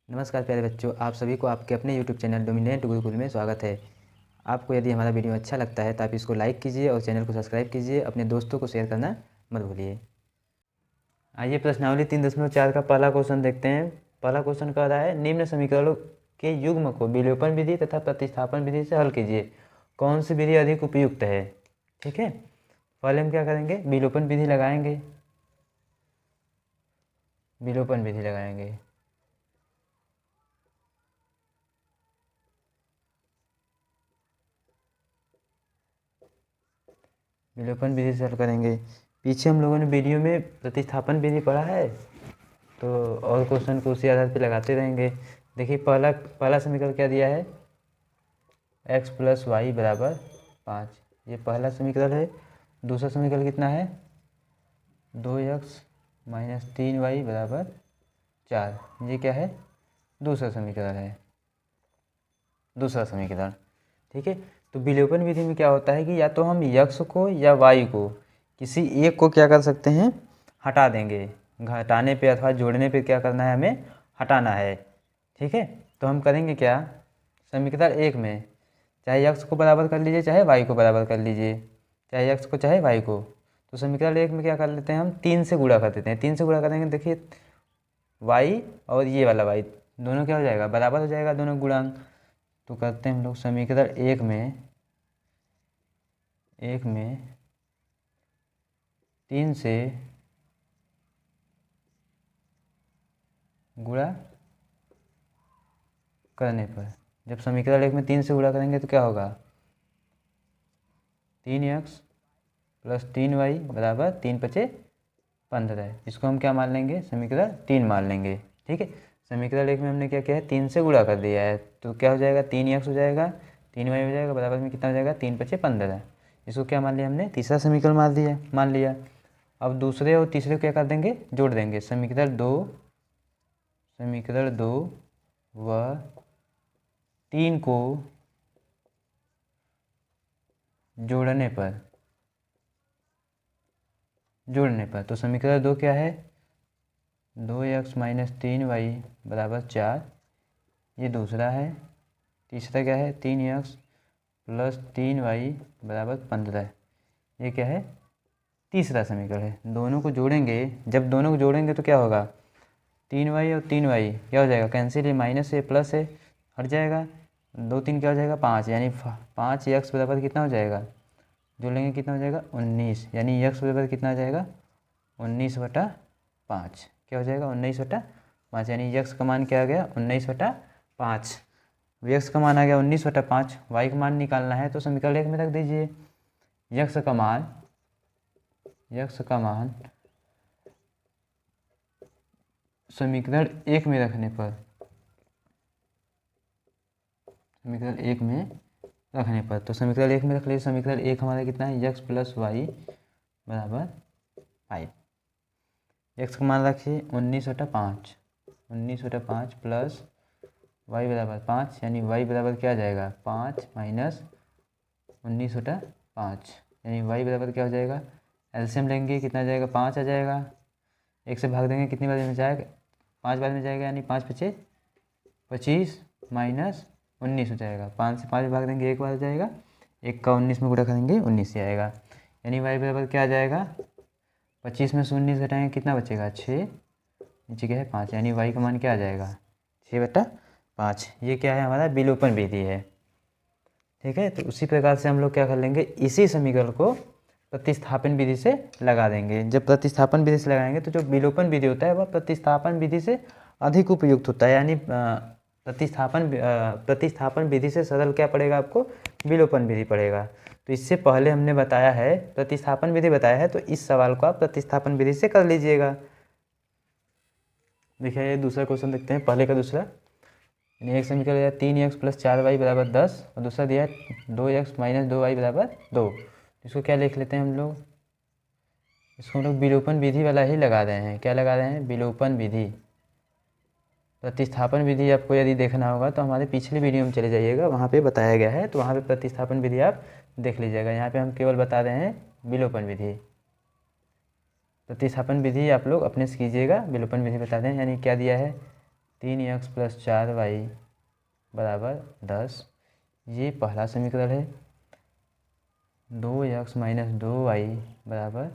नमस्कार प्यारे बच्चों, आप सभी को आपके अपने YouTube चैनल डोमिनेंट गुरुकुल में स्वागत है। आपको यदि हमारा वीडियो अच्छा लगता है तो आप इसको लाइक कीजिए और चैनल को सब्सक्राइब कीजिए। अपने दोस्तों को शेयर करना मत भूलिए। आइए प्रश्नावली 3.4 का पहला क्वेश्चन देखते हैं। पहला क्वेश्चन कह रहा है, निम्न समीकरणों के युग्म को विलोपन विधि तथा प्रतिस्थापन विधि से हल कीजिए। कौन सी विधि अधिक उपयुक्त है? ठीक है, पहले हम क्या करेंगे, विलोपन विधि लगाएंगे। विलोपन विधि लगाएंगे। विलोपन विधि से हल करेंगे। पीछे हम लोगों ने वीडियो में प्रतिस्थापन विधि पढ़ा है, तो और क्वेश्चन को उसी आधार पर लगाते रहेंगे। देखिए पहला समीकरण क्या दिया है, x + y = 5। ये पहला समीकरण है। दूसरा समीकरण कितना है, 2x - 3y = 4। ये क्या है, दूसरा समीकरण है। दूसरा समीकरण, ठीक है। तो विलोपन विधि में क्या होता है कि या तो हम यक्स को या वाई को किसी एक को क्या कर सकते हैं, हटा देंगे। घटाने पे अथवा जोड़ने पे क्या करना है, हमें हटाना है। ठीक है, तो हम करेंगे क्या, समीकरण 1 में चाहे यक्स को बराबर कर लीजिए चाहे वाई को बराबर कर लीजिए, चाहे यक्स को चाहे वाई को। तो समीकरण 1 में क्या कर लेते हैं, हम 3 से गुणा कर देते हैं। 3 से गुणा करेंगे, देखिए वाई और ये वाला वाई दोनों क्या हो जाएगा, बराबर हो जाएगा, दोनों गुणांक। तो करते हैं हम लोग समीकरण 1 में 3 से गुणा करने पर, जब समीकरण 1 में 3 से गुणा करेंगे तो क्या होगा, 3x + 3y = 3 × 5 = 15। इसको हम क्या मान लेंगे, समीकरण 3 मान लेंगे। ठीक है, समीकरण 1 में हमने क्या किया है, 3 से गुणा कर दिया है, तो क्या हो जाएगा, 3x हो जाएगा, 3y हो जाएगा, बराबर में कितना हो जाएगा, 3 × 5 = 15। इसको क्या मान लिया हमने, तीसरा समीकरण मान लिया। अब दूसरे और तीसरे को क्या कर देंगे, जोड़ देंगे। समीकरण 2 व 3 को जोड़ने पर तो समीकरण 2 क्या है, 2x - 3y = 4। ये दूसरा है। तीसरा क्या है, 3x + 3y = 15। ये क्या है, तीसरा समीकरण है। दोनों को जोड़ेंगे, जब दोनों को जोड़ेंगे तो क्या होगा, 3y और 3y क्या हो जाएगा, कैंसिल है, माइनस है प्लस है, हट जाएगा। 2 3 क्या हो जाएगा, 5, यानी 5x बराबर कितना हो जाएगा, जोड़ेंगे कितना हो जाएगा, 19। यानी x बराबर कितना हो जाएगा, 19/5। क्या हो जाएगा, 19/5। यानी x का मान क्या आ गया, 19/5। x का मान आ गया 19/5। y का मान निकालना है तो समीकरण 1 में रख दीजिए। x का मान समीकरण 1 में रखने पर, तो समीकरण 1 में रख लीजिए। समीकरण 1 हमारा कितना है, x + y = 5। x का मान रखिए 19/5 प्लस y = 5, यानी y बराबर क्या आ जाएगा, 5 - 19/5, यानी y बराबर क्या हो जाएगा, एलसीएम लेंगे कितना आ जाएगा, 5 आ जाएगा। 1 से भाग देंगे, कितनी बार में जाएगा, 5 बार में जाएगा, यानी 5 × 5 = 25 - 19 हो जाएगा। 5 से 5 भाग देंगे, 1 बार जाएगा, 1 का 19 में गुणा करेंगे, 19 ही आएगा। यानी y बराबर क्या आ जाएगा, 25 में से 19 घटाएंगे, कितना बचेगा, 6, नीचे क्या है 5, यानी y का मान क्या आ जाएगा, 6/5। ये क्या है, हमारा विलोपन विधि है। ठीक है, तो उसी प्रकार से हम लोग क्या कर लेंगे, इसी समीकरण को प्रतिस्थापन विधि से लगा देंगे। जब प्रतिस्थापन विधि से लगाएंगे तो जो विलोपन विधि होता है वह प्रतिस्थापन विधि से अधिक उपयुक्त होता है। यानी प्रतिस्थापन विधि से सरल क्या पड़ेगा आपको, विलोपन विधि पड़ेगा। तो इससे पहले हमने बताया है, प्रतिस्थापन विधि बताया है, तो इस सवाल को आप प्रतिस्थापन विधि से कर लीजिएगा। देखिए ये दूसरा क्वेश्चन देखते हैं, पहले का दूसरा। यानी एक समीकरण दिया 3x + 4y = 10 और दूसरा दिया 2x - 2y = 2। इसको क्या लिख लेते हैं हम लोग, इसको हम लोग विलोपन विधि वाला ही लगा रहे हैं। क्या लगा रहे हैं, विलोपन विधि। प्रतिस्थापन विधि आपको यदि देखना होगा तो हमारे पिछले वीडियो में चले जाइएगा, वहाँ पे बताया गया है, तो वहाँ पे प्रतिस्थापन विधि आप देख लीजिएगा। यहाँ पे हम केवल बता रहे हैं विलोपन विधि। प्रतिस्थापन विधि आप लोग अपने से कीजिएगा, विलोपन विधि बता दें। यानी क्या दिया है, 3x + 4y बराबर 10, ये पहला समीकरण है। 2x - 2y बराबर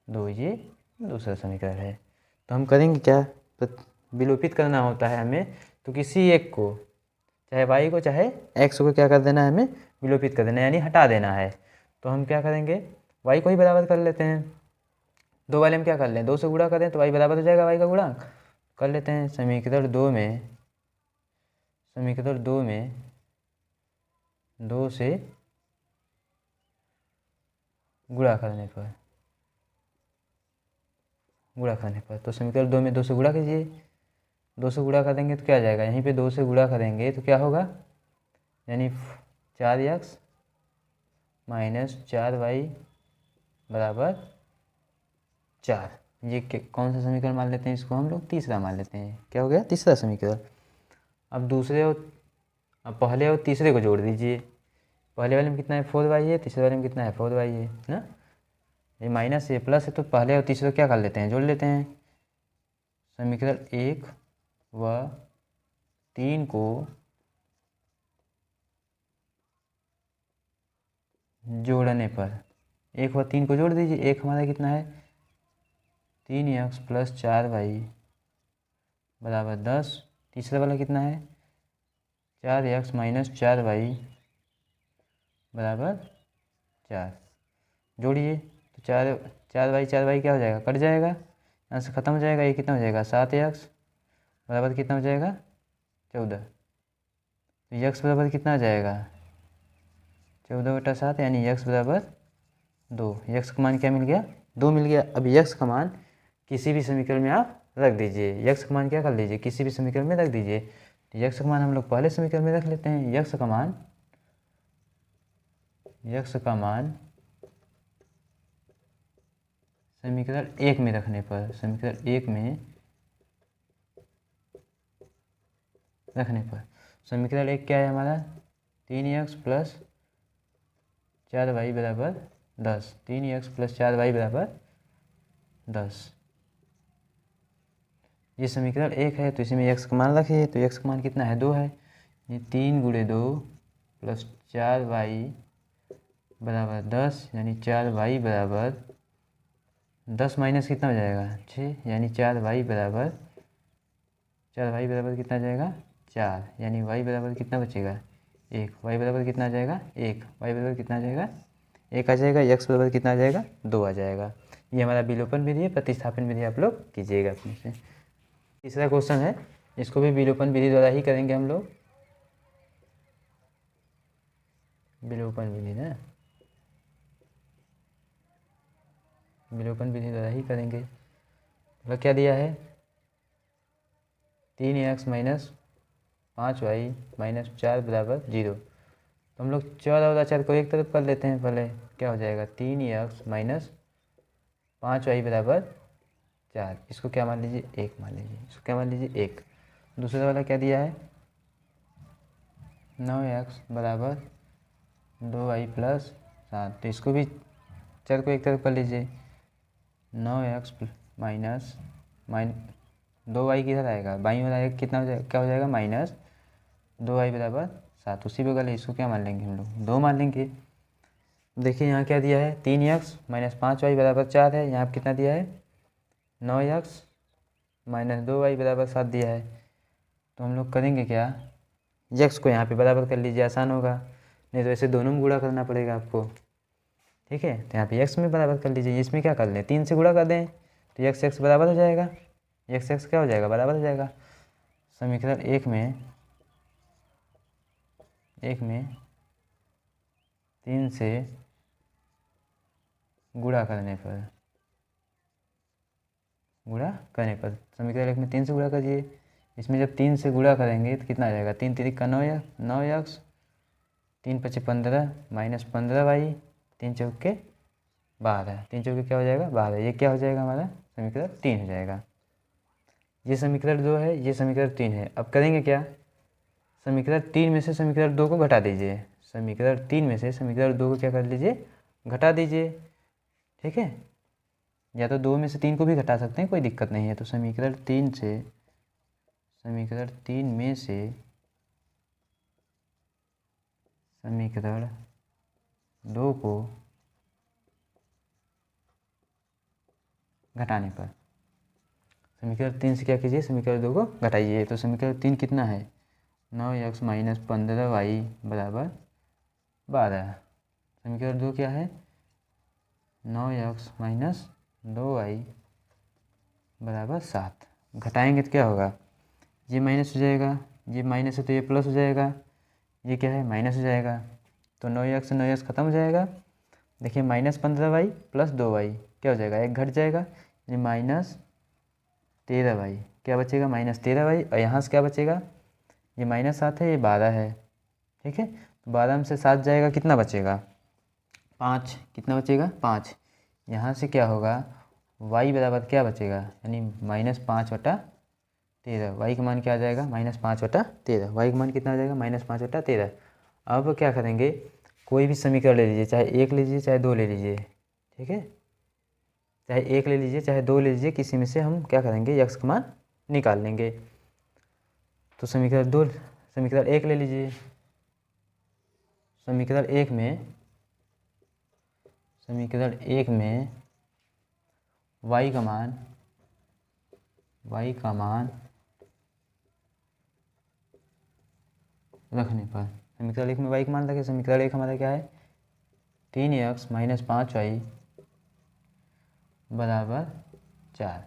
2, ये दूसरा समीकरण है। तो हम करेंगे क्या, विलोपित करना होता है हमें, तो किसी एक को, चाहे y को चाहे x को, क्या कर देना है, हमें विलोपित कर देना है, यानी हटा देना है। तो हम क्या करेंगे, y को ही बराबर कर लेते हैं। 2 वाले हम क्या कर लें, 2 से गुणा करें तो y बराबर हो जाएगा y का गुणांक, कर लेते हैं। समीकरण 2 में 2 से गुणा करने पर तो समीकरण 2 में 2 से गुणा कीजिए। 2 से गुणा करेंगे तो क्या आ जाएगा, यहीं पे 2 से गुणा करेंगे तो क्या होगा, यानी 4x - 4y बराबर 4। ये कौन सा समीकरण मान लेते हैं, इसको हम लोग तीसरा मान लेते हैं। क्या हो गया, तीसरा समीकरण। अब पहले और तीसरे को जोड़ दीजिए। पहले वाले में कितना है, 4y है, तीसरे वाले में कितना है, 4y है ना। ये माइनस ये प्लस है, तो पहले और तीसरे को क्या कर लेते हैं, जोड़ लेते हैं। समीकरण 1 व 3 को जोड़ने पर, 1 व 3 को जोड़ दीजिए। 1 हमारा कितना है, 3x + 4y बराबर 10। तीसरा वाला कितना है, 4x - 4y बराबर 4। जोड़िए तो 4y क्या हो जाएगा, कट जाएगा, यहाँ से ख़त्म हो जाएगा। ये कितना हो जाएगा, 7x बराबर कितना हो जाएगा, 14। तो x बराबर कितना आ जाएगा, 14/7, यानी x बराबर 2। x का मान क्या मिल गया, 2 मिल गया। अब x का मान किसी भी समीकरण में आप रख दीजिए। x का मान क्या कर लीजिए, किसी भी समीकरण में रख दीजिए। तो x का मान हम लोग पहले समीकरण में रख लेते हैं। x का मान समीकरण 1 में रखने पर, समीकरण 1 क्या है हमारा, 3x + 4y बराबर 10। 3x + 4y बराबर 10, ये समीकरण 1 है। तो इसी में x का मान रखिए। तो x का मान कितना है, 2 है। ये 3 × 2 + 4y बराबर 10, यानी 4y बराबर 10 माइनस कितना हो जाएगा, 6, यानी 4y बराबर कितना आ जाएगा, 4, यानी y बराबर कितना बचेगा, 1। y बराबर कितना आ जाएगा, 1। y बराबर कितना आ जाएगा, 1 आ जाएगा। x बराबर कितना आ जाएगा, 2 आ जाएगा। ये हमारा विलोपन विधि है। प्रतिस्थापन विधि आप लोग कीजिएगा अपने से। तीसरा क्वेश्चन है, इसको भी विलोपन विधि द्वारा ही करेंगे हम लोग। विलोपन विधि ना, विलोपन विधि द्वारा ही करेंगे। तो क्या दिया है, 3x - 5y - 4 बराबर 0। तो हम लोग 14 और 4 को एक तरफ कर लेते हैं पहले। क्या हो जाएगा, 3x - 5y बराबर 4। इसको क्या मान लीजिए, 1 मान लीजिए। इसको क्या मान लीजिए, 1। दूसरा वाला क्या दिया है, 9x बराबर 2y + 7। तो इसको भी 4 को एक तरफ कर लीजिए। 9x माइनस 2y किधर आएगा, बाई में आएगा, कितना हो जाएगा, क्या हो जाएगा, -2y बराबर 7। उसी बगल है, इसको क्या मान लेंगे हम लोग, 2 मान लेंगे। देखिए यहाँ क्या दिया है, 3x - 5y बराबर 4 है। यहाँ कितना दिया है, 9x - 2y बराबर 7 दिया है। तो हम लोग करेंगे क्या, x को यहाँ पे बराबर कर लीजिए, आसान होगा। नहीं तो ऐसे दोनों में गुणा करना पड़ेगा आपको, ठीक है। तो यहाँ पे x में बराबर कर लीजिए। इसमें क्या कर लें, 3 से गुणा कर दें तो x बराबर हो जाएगा। x क्या हो जाएगा, बराबर हो जाएगा। समीकरण 1 में 3 से गुणा करने पर, समीकरण 1 में 3 से गुणा करिए। इसमें जब 3 से गुणा करेंगे तो कितना आ जाएगा, 3 3 का 9x, 3 5 15 -15y, 3 चौके 12, 3 चौके क्या हो जाएगा, 12। ये क्या हो जाएगा, हमारा समीकरण 3 हो जाएगा। ये समीकरण 2 है, ये समीकरण 3 है। अब करेंगे क्या, समीकरण 3 में से समीकरण 2 को घटा दीजिए। समीकरण 3 में से समीकरण 2 को क्या कर लीजिए, घटा दीजिए, ठीक है। या तो 2 में से 3 को भी घटा सकते हैं, कोई दिक्कत नहीं है। तो समीकरण 3 में से समीकरण 2 को घटाने पर, समीकरण 3 से क्या कीजिए, समीकरण 2 को घटाइए। तो समीकरण 3 कितना है, 9x माइनस 15y बराबर 12। समीकरण 2 क्या है, 9x माइनस 2y बराबर 7। घटाएंगे तो क्या होगा, ये माइनस हो जाएगा, ये माइनस है तो ये प्लस हो जाएगा, ये क्या है माइनस हो जाएगा। तो 9x से 9x खत्म हो जाएगा। देखिए -15y प्लस 2y क्या हो जाएगा, एक घट जाएगा, ये -13y क्या बचेगा, -13y। और यहाँ से क्या बचेगा, ये -7 है, ये 12 है। ठीक है, तो 12 में से 7 जाएगा, कितना बचेगा 5, कितना बचेगा 5। यहाँ से क्या होगा, y बराबर क्या बचेगा, यानी -5/13। y का मान क्या आ जाएगा, -5/13। y का मान कितना आ जाएगा, -5/13। अब क्या करेंगे, कोई भी समीकरण ले लीजिए, चाहे 1 ले लीजिए चाहे 2 ले लीजिए। ठीक है, चाहे 1 ले लीजिए चाहे 2 ले लीजिए, किसी में से हम क्या करेंगे, x का मान निकाल लेंगे। तो समीकरण 1 ले लीजिए। समीकरण 1 में y का मान रखने पर, समीकरण 1 में y का मान रखें। समीकरण 1 हमारा क्या है, 3x माइनस 5y बराबर 4।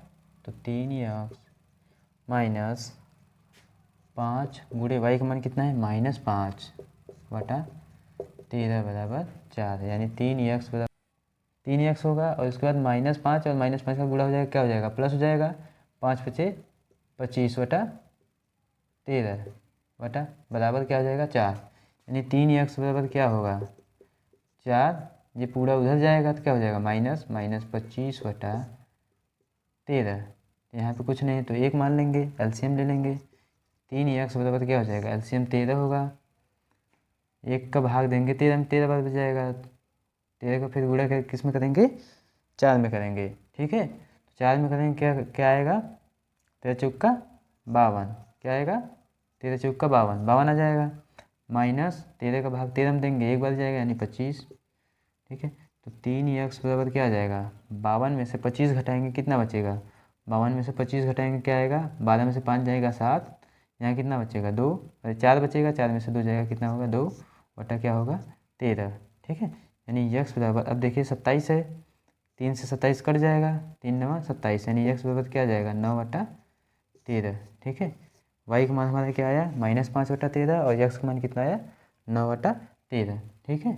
तो 3x माइनस 5 गुणे y का मान कितना है, -5/13 बराबर 4, यानी 3x बराबर 3x होगा। और उसके बाद -5 और -5 का गुणा हो जाएगा, क्या हो जाएगा, प्लस हो जाएगा। 5 × 5 = 25/13 बराबर क्या हो जाएगा 4, यानी 3x बराबर क्या होगा 4। ये पूरा उधर जाएगा तो क्या हो जाएगा, -25/13। यहाँ पे कुछ नहीं तो 1 मान लेंगे, एलसीएम ले लेंगे। 3x बराबर क्या हो जाएगा, एलसीएम 13 होगा। 1 का भाग देंगे 13 में, 13 बार बच जाएगा। 13 का फिर गुणा कर किस में करेंगे, 4 में करेंगे। ठीक है, तो 4 में करेंगे, क्या क्या आएगा, 13 चौका 52। क्या आएगा, 13 चौका 52, 52 आ जाएगा। -13 का भाग 13 में देंगे, 1 बार जाएगा, यानी 25। ठीक है, तो 3x बराबर क्या आ जाएगा, 52 में से 25 घटाएंगे, कितना बचेगा, 52 में से 25 घटाएंगे क्या आएगा, 12 में से 5 जाएगा 7, यहाँ कितना बचेगा 2, और 4 बचेगा, 4 में से 2 जाएगा, कितना होगा 2 क्या होगा 13। ठीक है, यानी x बराबर, अब देखिए 27 है, 3 से 27 कट जाएगा, 3 9 27, यानी x बराबर क्या आ जाएगा 9/13। ठीक है, y का मान हमारा क्या आया, -5/13, और x का मान कितना आया 9/13। ठीक है,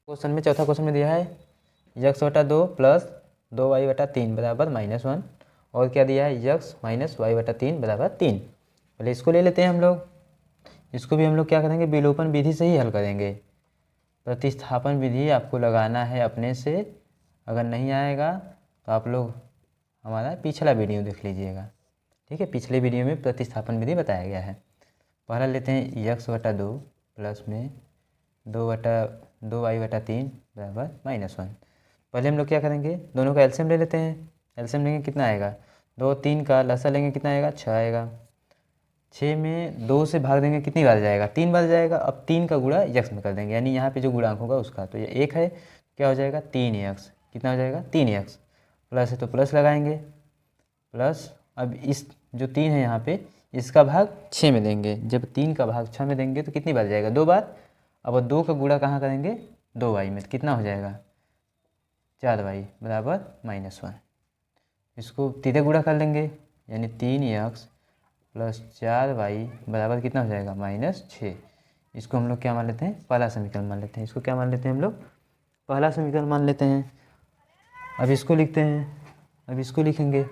क्वेश्चन में चौथा क्वेश्चन में दिया है x/2 प्लस 2y/3 बराबर -1, और क्या दिया है x माइनस y/3 बराबर 3। पहले इसको ले लेते हैं हम लोग। इसको भी हम लोग क्या करेंगे, विलोपन विधि से ही हल करेंगे। प्रतिस्थापन विधि आपको लगाना है अपने से, अगर नहीं आएगा तो आप लोग हमारा पिछला वीडियो देख लीजिएगा। ठीक है, पिछले वीडियो में प्रतिस्थापन विधि बताया गया है। पहला लेते हैं x/2 प्लस में 2y/3 बराबर -1। पहले हम लोग क्या करेंगे, दोनों का एलसीएम ले लेते हैं। एलसीएम लेंगे कितना आएगा, 2 3 का लसा लेंगे कितना आएगा 6 आएगा। 6 में 2 से भाग देंगे, कितनी बार जाएगा 3 बार जाएगा। अब 3 का गुणा x में कर देंगे, यानी यहाँ पे जो गुणांक होगा उसका, तो ये 1 है, क्या हो जाएगा 3x, कितना हो जाएगा 3x। प्लस है तो प्लस लगाएंगे, प्लस अब इस जो 3 है यहाँ पे, इसका भाग 6 में देंगे। जब 3 का भाग 6 में देंगे तो कितनी बार जाएगा 2 बार। अब 2 का गुणा कहाँ करेंगे, 2y में, तो कितना हो जाएगा 4y बराबर -1। इसको सीधे गुणा कर लेंगे, यानी 3x प्लस 4y बराबर कितना हो जाएगा -6। इसको हम लोग क्या मान लेते हैं, पहला समीकरण मान लेते हैं। इसको क्या मान लेते हैं हम लोग, पहला समीकरण मान लेते हैं। अब इसको लिखते हैं, अब इसको लिखेंगे।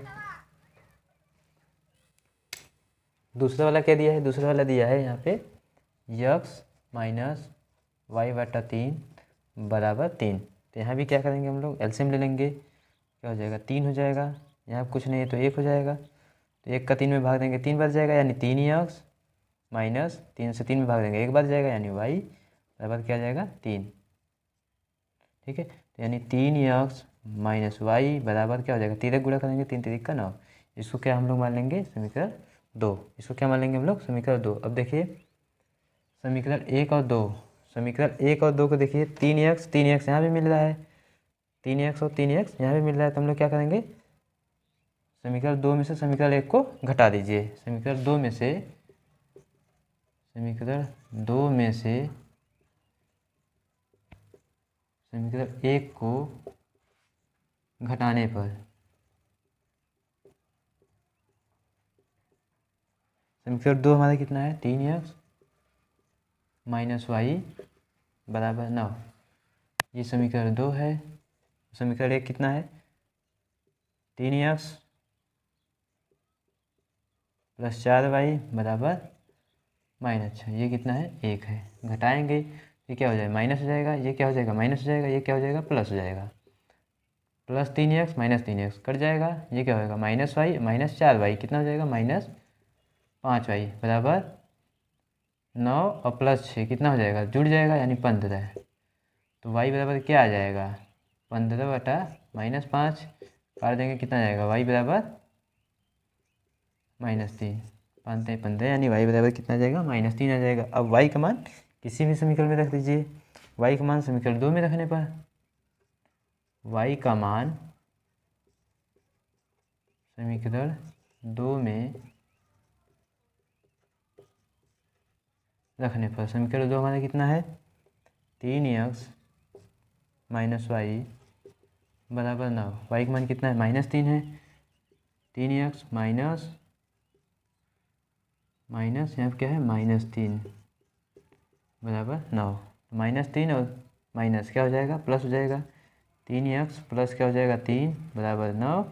दूसरा वाला क्या दिया है, दूसरा वाला दिया है यहाँ पे x माइनस y/3 बराबर 3। तो यहाँ भी क्या करेंगे हम लोग, एलसीएम ले लेंगे। क्या हो जाएगा 3 हो जाएगा, यहाँ कुछ नहीं है तो 1 हो जाएगा। तो 1 का 3 में भाग देंगे 3 बार जाएगा, यानी 3x माइनस 3 से 3 में भाग देंगे 1 बार जाएगा, यानी y बराबर क्या जाएगा 3। ठीक है, तो यानी 3x माइनस वाई बराबर क्या हो जाएगा, तिरक गुणा करेंगे 3 तिरिक का 9। इसको क्या हम लोग मान लेंगे समीकरण 2। इसको क्या मान लेंगे हम लोग समीकरण 2। अब देखिए समीकरण 1 और 2, समीकरण 1 और 2 को देखिए 3x यहाँ भी मिल रहा है, 3x और 3x यहाँ भी मिल रहा है, तो हम लोग क्या करेंगे समीकरण 2 में से समीकरण 1 को घटा दीजिए। समीकरण 2 में से समीकरण 1 को घटाने पर समीकरण 2 हमारा कितना है 3x माइनस वाई बराबर 9, ये समीकरण 2 है। समीकरण 1 कितना है 3x प्लस 4y बराबर -6, ये कितना है 1 है। घटाएंगे ये क्या हो जाएगा माइनस हो जाएगा, ये क्या हो जाएगा माइनस हो जाएगा, ये क्या हो जाएगा प्लस हो जाएगा, plus 3x minus 3x cut जाएगा, ये क्या होगा माइनस वाई माइनस 4y कितना हो जाएगा -5y बराबर 9 और प्लस 6 कितना हो जाएगा जुड़ जाएगा यानी 15। तो y बराबर क्या आ जाएगा 15 बटा -5 काट देंगे कितना जाएगा y बराबर -3, 5 15 यानी y बराबर कितना आ जाएगा -3 आ जाएगा। अब y का मान किसी भी समीकरण में रख दीजिए, y का मान समीकरण 2 में रखने पर y का मान समीकरण 2 में रखने पर समीकरण 2 हमारा कितना है 3x माइनस वाई बराबर 9, y का मान कितना है -3 है, 3x माइनस यहाँ पे क्या है -3 बराबर 9, -3 और माइनस क्या हो जाएगा प्लस हो जाएगा, 3x प्लस क्या हो जाएगा 3 बराबर 9,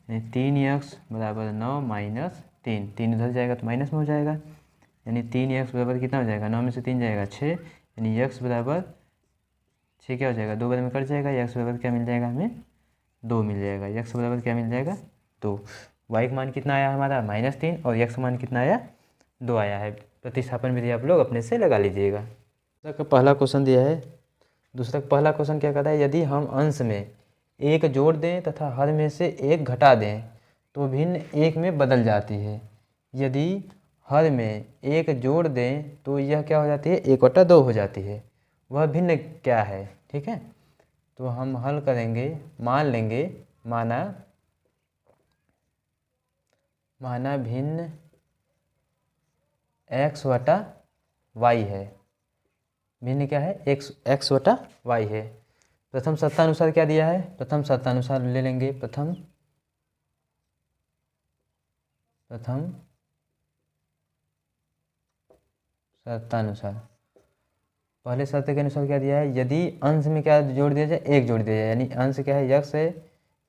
यानी 3x बराबर 9 माइनस 3, 3 उधर जाएगा तो माइनस में हो जाएगा, यानी 3x बराबर कितना हो जाएगा 9 में से 3 जाएगा 6, यानी x बराबर 6 क्या हो जाएगा 2 बार में कट जाएगा, x बराबर क्या मिल जाएगा हमें 2 मिल जाएगा, x बराबर क्या मिल जाएगा 2। y का मान कितना आया हमारा -3 और x का मान कितना आया 2 आया है। प्रतिस्थापन विधि आप लोग अपने से लगा लीजिएगा। दूसरा का पहला क्वेश्चन दिया है, दूसरा का पहला क्वेश्चन क्या कहता है यदि हम अंश में 1 जोड़ दें तथा हर में से 1 घटा दें तो भिन्न 1 में बदल जाती है। यदि हर में 1 जोड़ दें तो यह क्या हो जाती है 1/2 हो जाती है, वह भिन्न क्या है। ठीक है, तो हम हल करेंगे, मान लेंगे माना भिन्न x/y है, भिन्न क्या है x/y है। प्रथम शर्तानुसार क्या दिया है, प्रथम शर्तानुसार ले लेंगे, प्रथम शर्तानुसार पहले शर्त के अनुसार क्या दिया है, यदि अंश में क्या जोड़ दिया जाए 1 जोड़ दिया जाए, यानी अंश क्या है x है,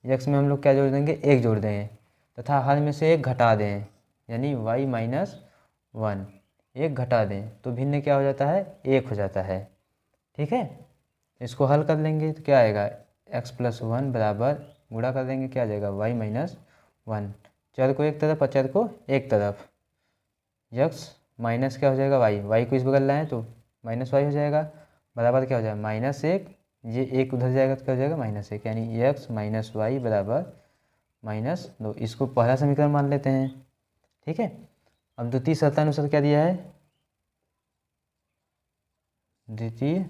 x में हम लोग क्या जोड़ देंगे 1 जोड़ देंगे तथा हर में से 1 घटा दें, यानी y - 1 1 घटा दें तो भिन्न क्या हो जाता है 1 हो जाता है। ठीक है, इसको हल कर लेंगे तो क्या आएगा x + 1 बराबर गुणा कर देंगे क्या आ जाएगा y - 1, चर को एक तरफ और चर को एक तरफ, x माइनस क्या हो जाएगा y को इस बगल लाएँ तो -y हो जाएगा बराबर क्या हो जाएगा -1, ये 1 उधर जाएगा तो क्या हो जाएगा -1, यानी x - y बराबर -2। इसको पहला समीकरण मान लेते हैं। ठीक है, अब द्वितीय शर्तानुसार क्या दिया है, द्वितीय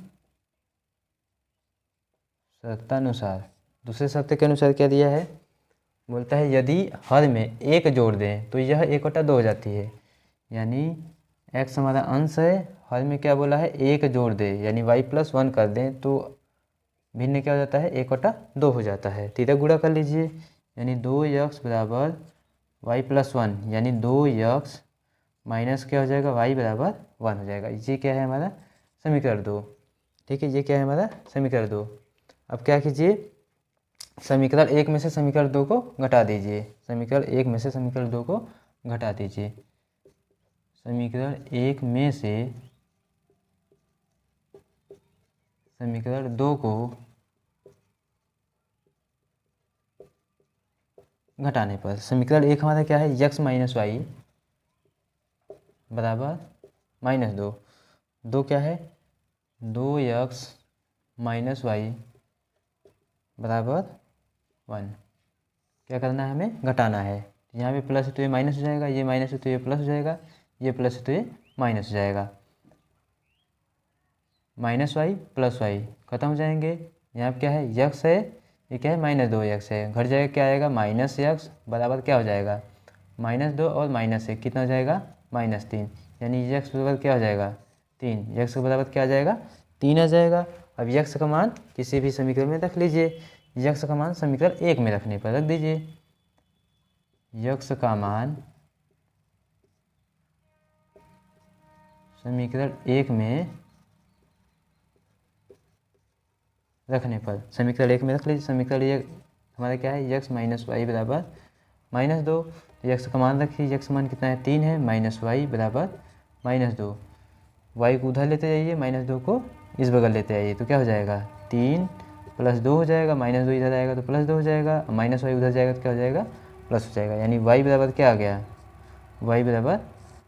शर्तानुसार दूसरे शर्त के अनुसार क्या दिया है, बोलता है यदि हर में 1 जोड़ दें तो यह 1/2 हो जाती है, यानी x हमारा अंश है, हर में क्या बोला है 1 जोड़ दे यानी y + 1 कर दें तो भिन्न क्या हो जाता है 1/2 हो जाता है। तिरक गुणा कर लीजिए, यानी 2x बराबर y + 1 यानी 2x माइनस क्या हो जाएगा y बराबर 1 हो जाएगा। ये क्या है हमारा समीकरण 2। ठीक है, ये क्या है हमारा समीकरण 2। अब क्या कीजिए, समीकरण 1 में से समीकरण 2 को घटा दीजिए, समीकरण 1 में से समीकरण 2 को घटा दीजिए, समीकरण 1 में से समीकरण 2 को घटाने पर समीकरण 1 हमारा क्या है x - y बराबर -2, 2 क्या है 2x - y बराबर 1। क्या करना है, हमें घटाना है। यहाँ पे प्लस है तो ये माइनस हो जाएगा, ये माइनस है तो ये प्लस हो जाएगा, ये प्लस है तो ये माइनस हो जाएगा। माइनस वाई प्लस वाई खत्म हो जाएंगे। यहाँ पे क्या है, यक्स है, ये क्या है -2 यक्स है, घट जाएगा, क्या आएगा -यक्स बराबर क्या हो जाएगा -2 और -1 कितना हो जाएगा -3, यानी यक्स बराबर क्या हो जाएगा 3, यक्स के बराबर क्या आ जाएगा 3 आ जाएगा। अब यक्स का मान किसी भी समीकरण में रख लीजिए, यक्स का मान समीकरण 1 में रखने पर रख दीजिए। यक्स का मान समीकरण 1 में रखने पर, समीकरण 1 में रख लीजिए। समीकरण 1 हमारा क्या है, यक्स माइनस वाई बराबर -2। तो यक्स का मान रखिए, यक्स का मान कितना है 3 है, माइनस वाई बराबर -2। वाई को उधर लेते जाइए, -2 को इस बगल लेते आइए, तो क्या हो जाएगा 3 + 2 हो जाएगा, -2 इधर आएगा तो +2 हो जाएगा, माइनस वाई उधर जाएगा तो क्या हो जाएगा प्लस हो जाएगा। यानी वाई बराबर क्या आ गया, वाई बराबर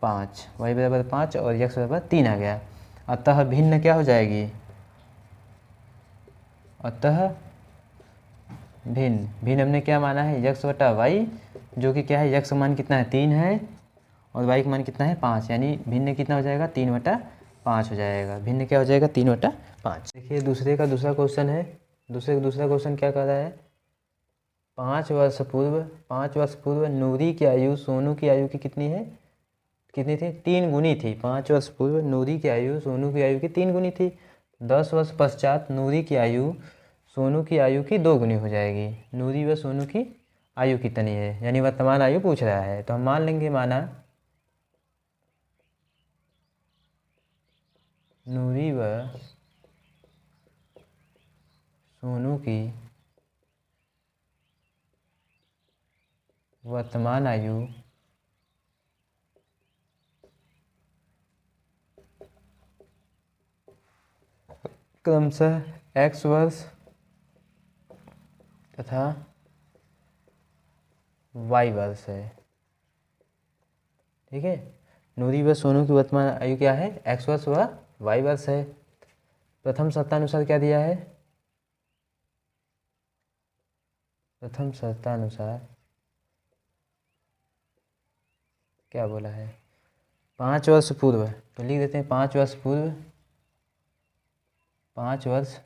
5, वाई बराबर 5 और यक्स बराबर 3 आ गया। अतः भिन्न क्या हो जाएगी, अतः भिन्न, भिन्न हमने क्या माना है यक्स बटा वाई, जो कि क्या है यक्स का मान कितना है 3 है और वाई का मान कितना है 5, यानी भिन्न कितना हो जाएगा 3/5 हो जाएगा। भिन्न क्या हो जाएगा 3/5। देखिए दूसरा क्वेश्चन है। दूसरा क्वेश्चन क्या कर रहा है, 5 वर्ष पूर्व नूरी की आयु सोनू की आयु की कितनी थी 3 गुनी थी। 5 वर्ष पूर्व नूरी की आयु सोनू की आयु की 3 गुनी थी। 10 वर्ष पश्चात नूरी की आयु सोनू की आयु की 2 गुनी हो जाएगी। नूरी व सोनू की आयु कितनी है, यानी वर्तमान आयु पूछ रहा है। तो हम मान लेंगे, माना नूरी व सोनू की वर्तमान आयु क्रमशः x वर्ष तथा y वर्ष है। ठीक है, नूरी व सोनू की वर्तमान आयु क्या है, x वर्ष व y वर्ष है। प्रथम शर्तानुसार क्या दिया है, प्रथम शर्तानुसार क्या बोला है 5 वर्ष पूर्व, तो लिख देते हैं 5 वर्ष पूर्व, 5 वर्ष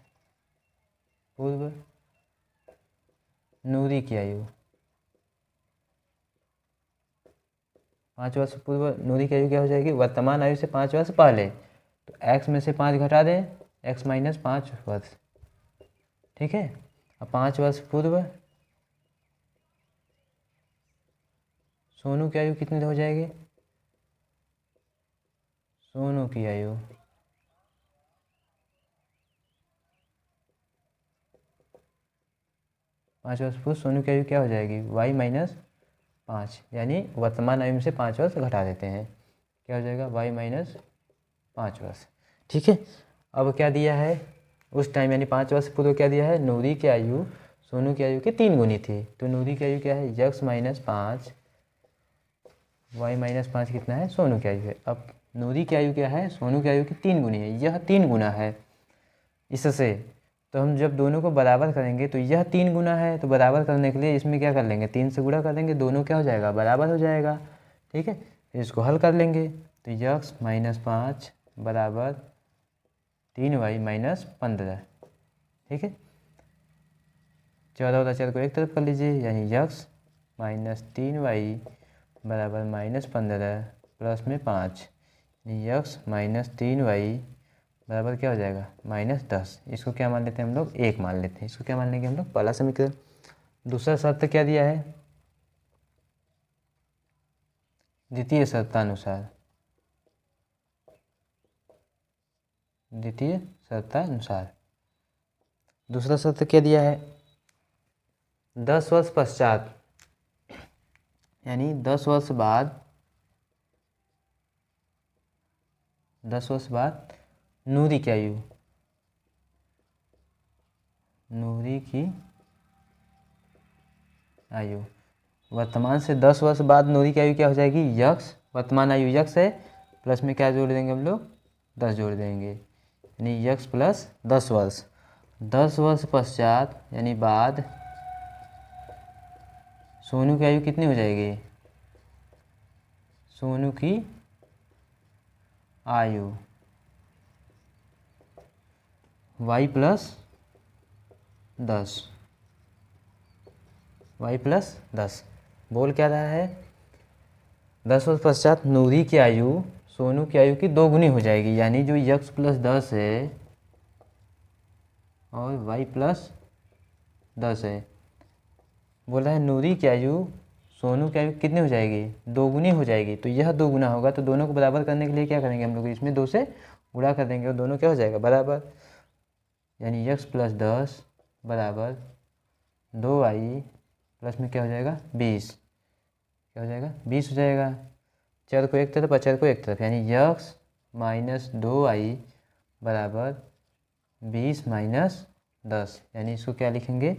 पूर्व नूरी की आयु, 5 वर्ष पूर्व नूरी की आयु क्या हो जाएगी, वर्तमान आयु से 5 वर्ष पहले, तो x में से 5 घटा दें, x - 5 वर्ष। ठीक है, अब 5 वर्ष पूर्व सोनू की आयु कितनी हो जाएगी, सोनू की आयु 5 वर्ष पूर्व सोनू की आयु क्या हो जाएगी y - 5, यानी वर्तमान आयु में से 5 वर्ष घटा देते हैं, क्या हो जाएगा y - 5 वर्ष। ठीक है, अब क्या दिया है उस टाइम, यानी 5 वर्ष पूर्व क्या दिया है, नूरी की आयु सोनू की आयु की 3 गुनी थी। तो नूरी की आयु क्या है x - 5, y - 5 कितना है, सोनू की आयु है। अब नूरी की आयु क्या है, सोनू की आयु की 3 गुनी है, यह 3 गुना है इससे। तो हम जब दोनों को बराबर करेंगे तो यह 3 गुना है, तो बराबर करने के लिए इसमें क्या कर लेंगे 3 से गुणा कर देंगे, दोनों क्या हो जाएगा बराबर हो जाएगा। ठीक है, फिर इसको हल कर लेंगे, तो x - 5 बराबर 3y - 15। ठीक है, 14 और 4 को एक तरफ कर लीजिए, यानी x - 3y बराबर -15 प्लस में 5, x - 3y बराबर क्या हो जाएगा -10। इसको क्या मान लेते हैं हम लोग 1 मान लेते हैं। इसको क्या मान लेंगे हम लोग पहला समीकरण। दूसरा शर्त क्या दिया है, द्वितीय शर्तानुसार, द्वितीय शर्तानुसार दूसरा शर्त क्या दिया है 10 वर्ष पश्चात, यानी 10 वर्ष बाद, 10 वर्ष बाद नूरी की आयु, नूरी की आयु वर्तमान से 10 वर्ष बाद नूरी की आयु क्या हो जाएगी यक्स, वर्तमान आयु यक्स है, प्लस में क्या जोड़ देंगे हम लोग 10 जोड़ देंगे, यानी यक्स + 10 वर्ष। 10 वर्ष पश्चात यानी बाद सोनू की आयु कितनी हो जाएगी? सोनू की आयु y प्लस 10, y प्लस 10 बोल क्या रहा है? 10 वर्ष पश्चात नूरी की आयु सोनू की आयु की 2 गुनी हो जाएगी, यानी जो यक्स प्लस 10 है और y प्लस 10 है, बोल रहा है नूरी की आयु सोनू की आयु कितनी हो जाएगी? 2 गुनी हो जाएगी। तो यह 2 गुना होगा, तो दोनों को बराबर करने के लिए क्या करेंगे हम लोग? इसमें 2 से गुणा कर देंगे और दोनों क्या हो जाएगा? बराबर, यानी यक्स प्लस 10 बराबर 2y प्लस में क्या हो जाएगा? 20। क्या हो जाएगा? 20 हो जाएगा। चर को एक तरफ, अचर को एक तरफ, यानी यक्स माइनस 2y बराबर 20 माइनस 10, यानी इसको क्या लिखेंगे?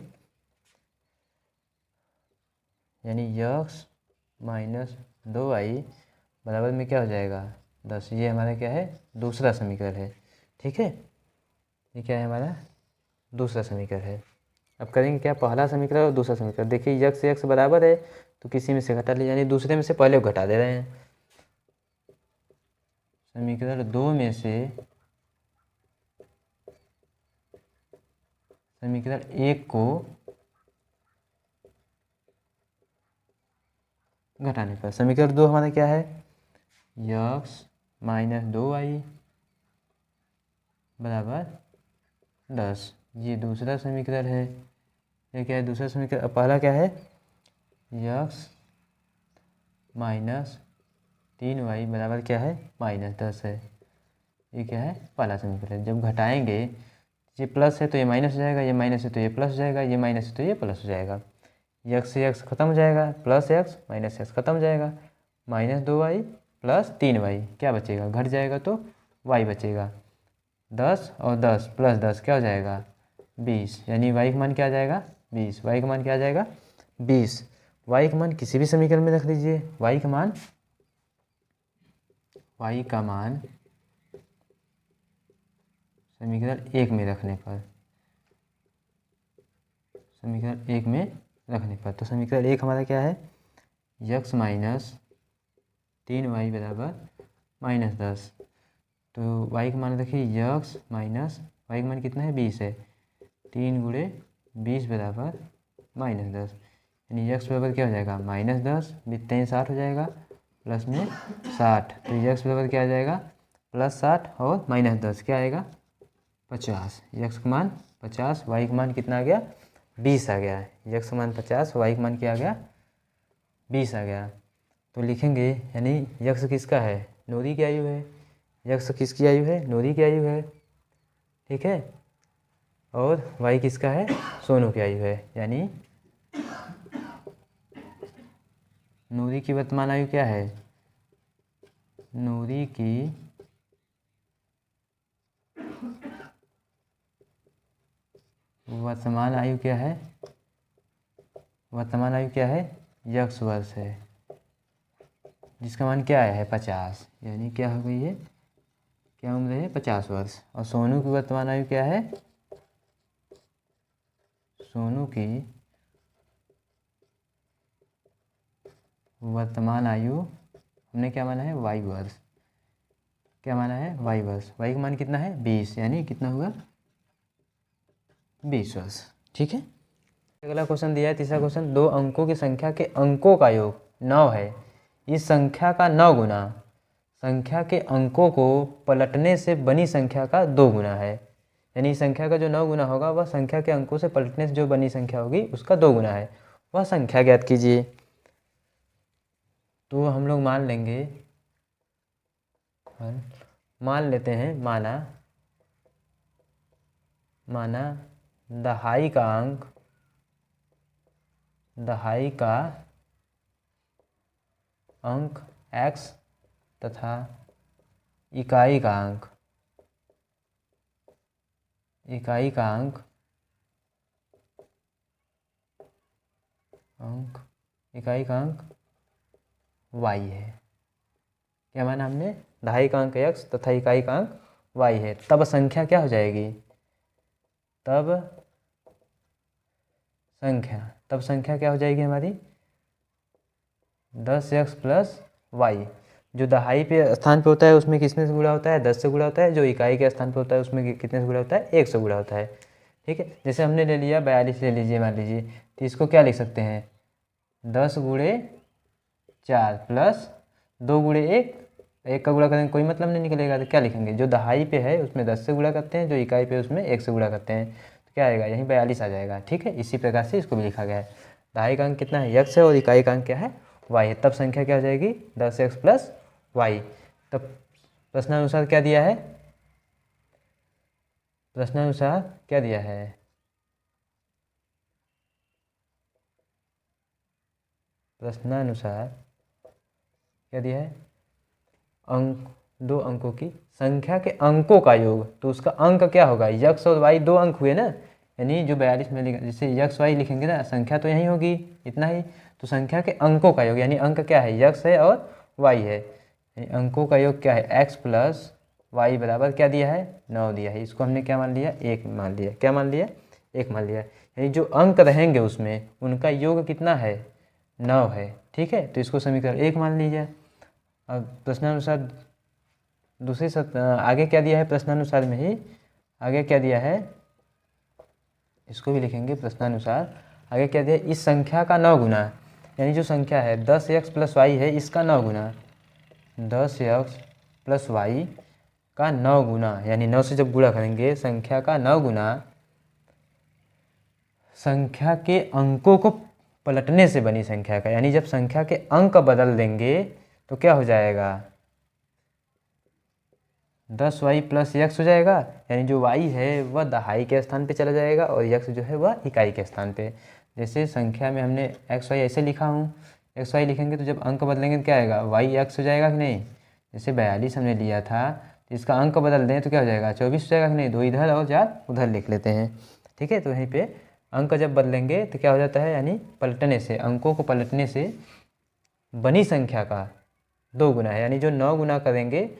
यानी यक्स माइनस 2y बराबर में क्या हो जाएगा? 10। ये हमारा क्या है? दूसरा समीकरण है। ठीक है, ये क्या है? हमारा दूसरा समीकरण है। अब करेंगे क्या? पहला समीकरण और दूसरा समीकरण। देखिए यक्स से यक्स बराबर है तो किसी में से घटा लीजिए, यानी दूसरे में से पहले को घटा दे रहे हैं। समीकरण 2 में से समीकरण 1 को घटाने पर समीकरण 2 हमारा क्या है? यक्स माइनस 2y बराबर 10। ये दूसरा समीकरण है। ये क्या है? दूसरा समीकरण। पहला क्या है? यक्स माइनस 3y बराबर क्या है? माइनस 10 है। ये क्या है? पहला समीकरण। जब घटाएंगे, ये प्लस है तो ये माइनस हो जाएगा, ये माइनस है तो ये प्लस हो जाएगा, ये माइनस है तो ये प्लस हो जाएगा। यक्स से यक्स खत्म हो जाएगा, प्लस एक्स माइनस एक्स खत्म हो जाएगा, माइनस 2y प्लस 3y क्या बचेगा? घट जाएगा तो y बचेगा। 10 और 10 प्लस 10 क्या हो जाएगा? 20, यानी y का मान क्या आ जाएगा? 20। y का मान क्या आ जाएगा? 20। y का मान किसी भी समीकरण में रख दीजिए। y का मान समीकरण 1 में रखने पर, समीकरण 1 में रखने पर, तो समीकरण 1 हमारा क्या है? यक्स माइनस 3y बराबर माइनस 10। तो y का मान देखिए, यक्स माइनस y का मान कितना है? 20 है। 3 गुणे 20 बराबर माइनस 10, यानी यक्स बराबर क्या हो जाएगा? माइनस 10, 60 हो जाएगा, प्लस में 60, तो यक्स बराबर क्या आ जाएगा? प्लस 60 और माइनस 10 क्या आएगा? 50। यक्स का मान 50, वाई का मान कितना आ गया? 20 आ गया। यक्स का मान 50, वाई का मान क्या आ गया? 20 आ गया। तो लिखेंगे, यानी यक्स किसका है? नूरी की आयु है। यक्स किसकी आयु है? नूरी की आयु है। ठीक है, और वाई किसका है? सोनू की आयु है। यानी नूरी की वर्तमान आयु क्या है? नूरी की वर्तमान आयु क्या है? वर्तमान आयु क्या है? यक्स वर्ष है, जिसका मान क्या आया है? 50, यानी क्या हो गई है? क्या उम्र है? 50 वर्ष। और सोनू की वर्तमान आयु क्या है? सोनू की वर्तमान आयु हमने क्या माना है? वाई वर्ष। क्या माना है? वाई वर्ष। वाई का मान कितना है? 20, यानी कितना हुआ? 20 वर्ष। ठीक है, अगला क्वेश्चन दिया है, तीसरा क्वेश्चन। 2 अंकों की संख्या के अंकों का योग 9 है। इस संख्या का 9 गुना संख्या के अंकों को पलटने से बनी संख्या का 2 गुना है। यानी संख्या का जो 9 गुना होगा वह संख्या के अंकों से पलटने से जो बनी संख्या होगी उसका 2 गुना है। वह संख्या ज्ञात कीजिए। तो हम लोग मान लेंगे, मान लेते हैं, माना दहाई का अंक, दहाई का अंक x तथा इकाई का अंक, इकाई का अंक इकाई का अंक y है। क्या माना हमने? दहाई का अंक x तथा इकाई का अंक y है। तब संख्या क्या हो जाएगी? तब संख्या क्या हो जाएगी हमारी? 10x plus Y. जो दहाई पे स्थान पे होता है उसमें किसमें से गुणा होता है? 10 से गुणा होता है। जो इकाई के स्थान पे होता है उसमें कितने से गुणा होता है? 1 से गुणा होता है। ठीक है, जैसे हमने ले लिया 42 ले लीजिए मान लीजिए, तो इसको क्या लिख सकते हैं? 10 गुणे 4 प्लस 2 गुणे 1, 1 का गुणा करेंगे कोई मतलब नहीं निकलेगा, तो क्या लिखेंगे? जो दहाई पे है उसमें 10 से गुणा करते हैं, जो इकाई पे उसमें 1 से गुणा करते हैं, तो क्या आएगा? यहीं 42 आ जाएगा। ठीक है, इसी प्रकार से इसको भी लिखा गया है। दहाई का अंक कितना है? x है, और इकाई का अंक क्या है? y है। तब संख्या क्या हो जाएगी? 10x plus Y. तब प्रश्नानुसार क्या दिया है? प्रश्नानुसार क्या दिया है? प्रश्नानुसार क्या दिया है? अंक, 2 अंकों की संख्या के अंकों का योग। तो उसका अंक क्या होगा? यक्स और वाई 2 अंक हुए ना, यानी जो 42 में लिखा, जैसे यक्स वाई लिखेंगे ना, संख्या तो यही होगी, इतना ही। तो संख्या के अंकों का योग, यानी अंक क्या है? यक्स है और वाई है, यानी अंकों का योग क्या है? एक्स प्लस वाई बराबर क्या दिया है? 9 दिया है। इसको हमने क्या मान लिया? 1 मान लिया। क्या मान लिया? 1 मान लिया। यानी जो अंक रहेंगे उसमें उनका योग कितना है? 9 है। ठीक है, तो इसको समीकरण 1 मान लीजिए। अब प्रश्नानुसार दूसरे आगे क्या दिया है? प्रश्नानुसार में ही आगे क्या दिया है, इसको भी लिखेंगे प्रश्नानुसार। आगे क्या दिया है? इस संख्या का 9 गुना, यानी जो संख्या है 10x प्लस वाई है, इसका 9 गुना, 10x प्लस वाई का 9 गुना, यानी 9 से जब गुणा करेंगे संख्या का 9 गुना संख्या के अंकों को पलटने से बनी संख्या का, यानी जब संख्या के अंक बदल देंगे तो क्या हो जाएगा? 10y प्लस यक्स हो जाएगा, यानी जो y है वह दहाई के स्थान पे चला जाएगा और यक्स जो है वह इकाई के स्थान पे। जैसे संख्या में हमने xy ऐसे लिखा हूँ, xy लिखेंगे तो जब अंक बदलेंगे तो क्या आएगा? y x हो जाएगा कि नहीं? जैसे 42 हमने लिया था, तो इसका अंक बदल दें तो क्या हो जाएगा? 24 हो जाएगा कि नहीं? 2 इधर और 4 उधर लिख लेते हैं। ठीक है, तो यहीं पर अंक जब बदलेंगे तो क्या हो जाता है? यानी पलटने से, अंकों को पलटने से बनी संख्या का 2 गुना है, यानी जो 9 गुना करेंगे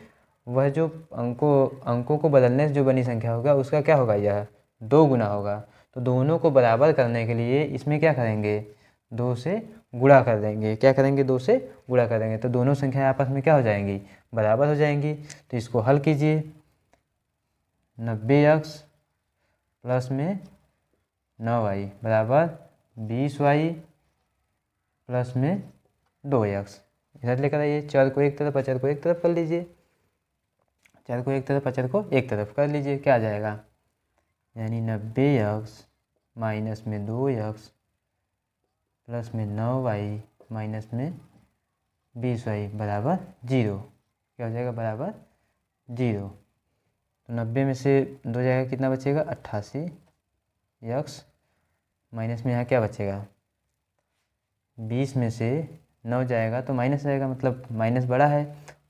वह जो अंकों को बदलने से जो बनी संख्या होगा उसका क्या होगा? यह 2 गुना होगा। तो दोनों को बराबर करने के लिए इसमें क्या करेंगे? 2 से गुणा कर देंगे। क्या करेंगे? 2 से गुणा कर देंगे, तो दोनों संख्याएं आपस में क्या हो जाएंगी? बराबर हो जाएंगी। तो इसको हल कीजिए। 90x प्लस में 9y बराबर 20y प्लस में 2x। इधर लेकर आइए, चर को एक तरफ, अचर को एक तरफ कर लीजिए। चर को एक तरफ, अचर को एक तरफ कर लीजिए। क्या आ जाएगा? यानी 90x माइनस में 2x प्लस में 9y माइनस में 20y बराबर 0। क्या हो जाएगा? बराबर 0। तो 90 में से 2 जाएगा, कितना बचेगा? 88x माइनस में यहाँ क्या बचेगा? 20 में से 9 जाएगा तो माइनस आएगा, मतलब माइनस बड़ा है,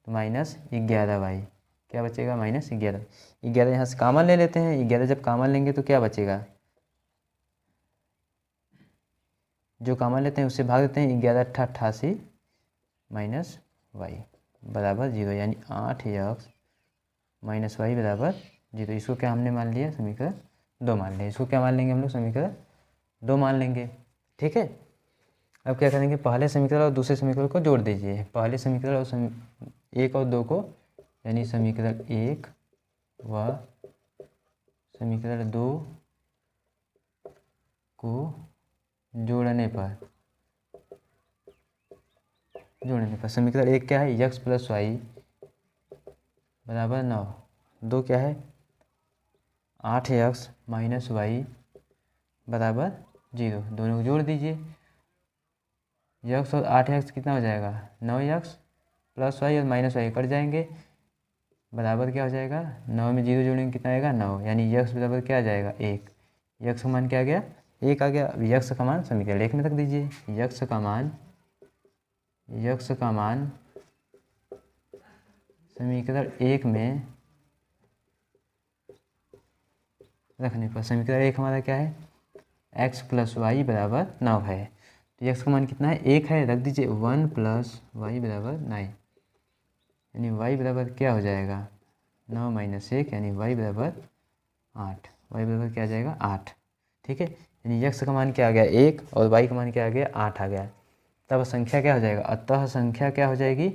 तो माइनस 11y। क्या बचेगा? माइनस 11। 11 यहाँ से कॉमन ले लेते हैं। 11 जब कॉमन लेंगे तो क्या बचेगा? जो कॉमन लेते हैं उससे भाग देते हैं। 11 अट्ठा 88 माइनस वाई बराबर 0, यानी 8x माइनस वाई बराबर 0। इसको क्या हमने मान लिया? समीकरण 2 मान लिया। इसको क्या मान लेंगे हम लोग? समीकरण 2 मान लेंगे। ठीक है, अब क्या करेंगे? पहले समीकरण और दूसरे समीकरण को जोड़ दीजिए। पहले समीकरण और 1 और 2 को, यानी समीकरण 1 व समीकरण 2 को जोड़ने पर समीकरण 1 क्या है? x प्लस वाई बराबर 9। 2 क्या है? 8x माइनस वाई बराबर 0। दोनों को जोड़ दीजिए। x और 8x कितना हो जाएगा? 9x प्लस वाई और माइनस वाई कट जाएंगे, बराबर क्या हो जाएगा? 9 में 0 जोड़ेंगे कितना आएगा? 9, यानी x बराबर क्या आ जाएगा? 1। x का मान क्या आ गया? 1 आ गया। अब x का मान समीकरण 1 में रख दीजिए। x का मान समीकरण 1 में रखने पर समीकरण 1 हमारा क्या है? x प्लस वाई बराबर 9 है। तो x का मान कितना है? 1 है, रख दीजिए 1 प्लस वाई बराबर 9, यानी y बराबर क्या हो जाएगा? 9 माइनस 1, यानी y बराबर 8। y बराबर क्या आ जाएगा? 8। ठीक है, यानी x का मान क्या आ गया? 1 और y का मान क्या आ गया? 8 आ गया। तब संख्या क्या हो जाएगा, अतः संख्या क्या हो जाएगी,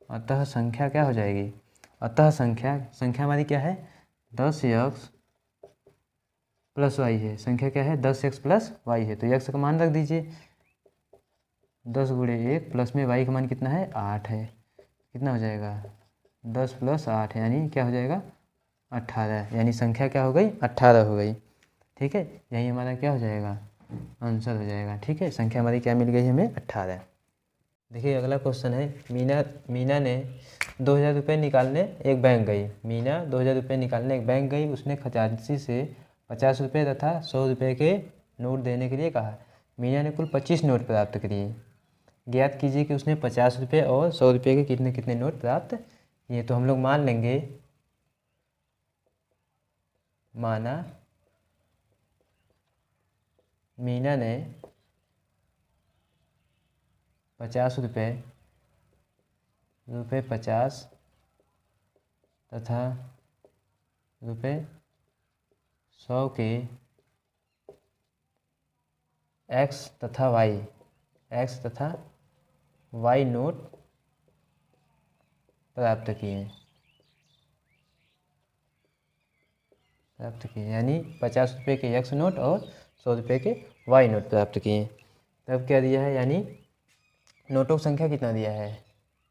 अतः संख्या क्या हो जाएगी, अतः संख्या हमारी क्या है 10x प्लस वाई है। संख्या क्या है 10x प्लस वाई है, तो x का मान रख दीजिए 10 गुणे 1 प्लस में y का मान कितना है 8 है, कितना हो जाएगा 10 प्लस 8 यानी क्या हो जाएगा 18, यानी संख्या क्या हो गई 18 हो गई। ठीक है, यही हमारा क्या हो जाएगा आंसर हो जाएगा। ठीक है, संख्या हमारी क्या मिल गई हमें 18। देखिए अगला क्वेश्चन है, मीना ने 2000 रुपये निकालने एक बैंक गई। मीना 2000 रुपये निकालने एक बैंक गई। उसने खजांची से 50 रुपये तथा 100 रुपये के नोट देने के लिए कहा। मीना ने कुल 25 नोट प्राप्त किए। ज्ञात कीजिए कि उसने 50 रुपये और 100 रुपये के कितने कितने नोट प्राप्त किए। तो हम लोग मान लेंगे, माना मीना ने 50 रुपये 50 तथा रुपये 100 के एक्स तथा वाई नोट प्राप्त किए यानी 50 रुपये के एक्स नोट और 100 रुपये के वाई नोट प्राप्त किए। तब क्या दिया है, यानी नोटों की संख्या कितना दिया है,